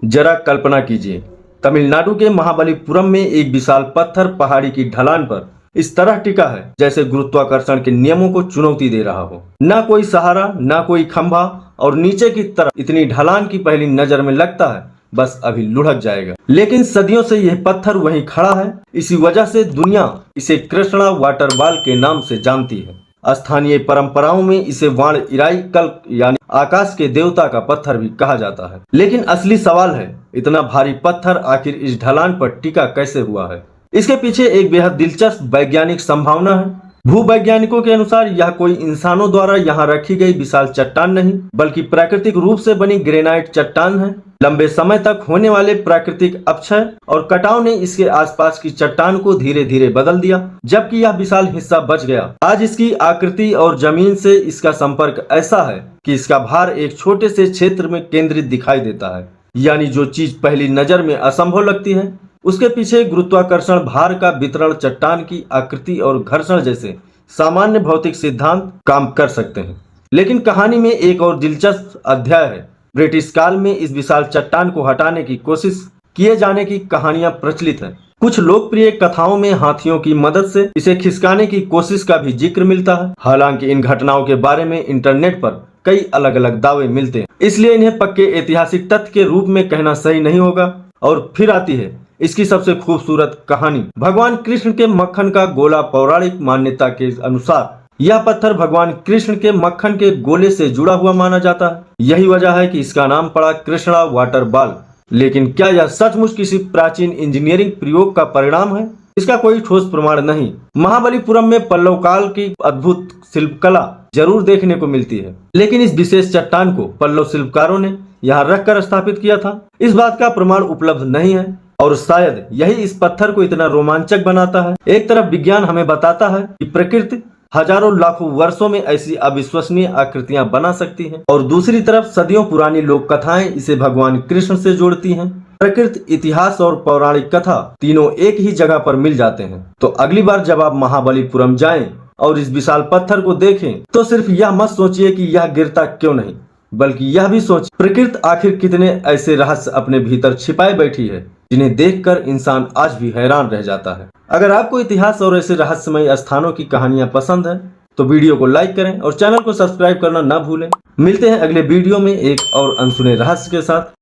जरा कल्पना कीजिए, तमिलनाडु के महाबलीपुरम में एक विशाल पत्थर पहाड़ी की ढलान पर इस तरह टिका है जैसे गुरुत्वाकर्षण के नियमों को चुनौती दे रहा हो। ना कोई सहारा, ना कोई खंभा, और नीचे की तरफ इतनी ढलान की पहली नजर में लगता है बस अभी लुढ़क जाएगा। लेकिन सदियों से यह पत्थर वहीं खड़ा है। इसी वजह से दुनिया इसे कृष्णा वाटरफॉल के नाम से जानती है। स्थानीय परंपराओं में इसे वाण इराई कल्प यानी आकाश के देवता का पत्थर भी कहा जाता है। लेकिन असली सवाल है, इतना भारी पत्थर आखिर इस ढलान पर टिका कैसे हुआ है? इसके पीछे एक बेहद दिलचस्प वैज्ञानिक संभावना है। भूवैज्ञानिकों के अनुसार यह कोई इंसानों द्वारा यहाँ रखी गई विशाल चट्टान नहीं, बल्कि प्राकृतिक रूप से बनी ग्रेनाइट चट्टान है। लंबे समय तक होने वाले प्राकृतिक अपक्षय और कटाव ने इसके आसपास की चट्टान को धीरे धीरे बदल दिया, जबकि यह विशाल हिस्सा बच गया। आज इसकी आकृति और जमीन से इसका संपर्क ऐसा है कि इसका भार एक छोटे से क्षेत्र में केंद्रित दिखाई देता है। यानी जो चीज पहली नजर में असंभव लगती है, उसके पीछे गुरुत्वाकर्षण भार का वितरण, चट्टान की आकृति और घर्षण जैसे सामान्य भौतिक सिद्धांत काम कर सकते हैं। लेकिन कहानी में एक और दिलचस्प अध्याय है। ब्रिटिश काल में इस विशाल चट्टान को हटाने की कोशिश किए जाने की कहानियां प्रचलित हैं। कुछ लोकप्रिय कथाओं में हाथियों की मदद से इसे खिसकाने की कोशिश का भी जिक्र मिलता है। हालांकि इन घटनाओं के बारे में इंटरनेट पर कई अलग अलग दावे मिलते हैं, इसलिए इन्हें पक्के ऐतिहासिक तथ्य के रूप में कहना सही नहीं होगा। और फिर आती है इसकी सबसे खूबसूरत कहानी। भगवान कृष्ण के मक्खन का गोला। पौराणिक मान्यता के अनुसार यह पत्थर भगवान कृष्ण के मक्खन के गोले से जुड़ा हुआ माना जाता है। यही वजह है कि इसका नाम पड़ा कृष्णा वाटरफॉल। लेकिन क्या यह सचमुच किसी प्राचीन इंजीनियरिंग प्रयोग का परिणाम है? इसका कोई ठोस प्रमाण नहीं। महाबलीपुरम में पल्लव काल की अद्भुत शिल्पकला जरूर देखने को मिलती है, लेकिन इस विशेष चट्टान को पल्लव शिल्पकारों ने यहाँ रखकर स्थापित किया था, इस बात का प्रमाण उपलब्ध नहीं है। और शायद यही इस पत्थर को इतना रोमांचक बनाता है। एक तरफ विज्ञान हमें बताता है कि प्रकृति हजारों लाखों वर्षों में ऐसी अविश्वसनीय आकृतियां बना सकती है, और दूसरी तरफ सदियों पुरानी लोक कथाएं इसे भगवान कृष्ण से जोड़ती हैं। प्रकृति, इतिहास और पौराणिक कथा तीनों एक ही जगह पर मिल जाते हैं। तो अगली बार जब आप महाबलीपुरम जाएं और इस विशाल पत्थर को देखें, तो सिर्फ यह मत सोचिए कि यह गिरता क्यों नहीं, बल्कि यह भी सोच प्रकृति आखिर कितने ऐसे रहस्य अपने भीतर छिपाए बैठी है, जिन्हें देखकर इंसान आज भी हैरान रह जाता है। अगर आपको इतिहास और ऐसे रहस्यमय स्थानों की कहानियां पसंद है तो वीडियो को लाइक करें और चैनल को सब्सक्राइब करना ना भूलें। मिलते हैं अगले वीडियो में एक और अनसुने रहस्य के साथ।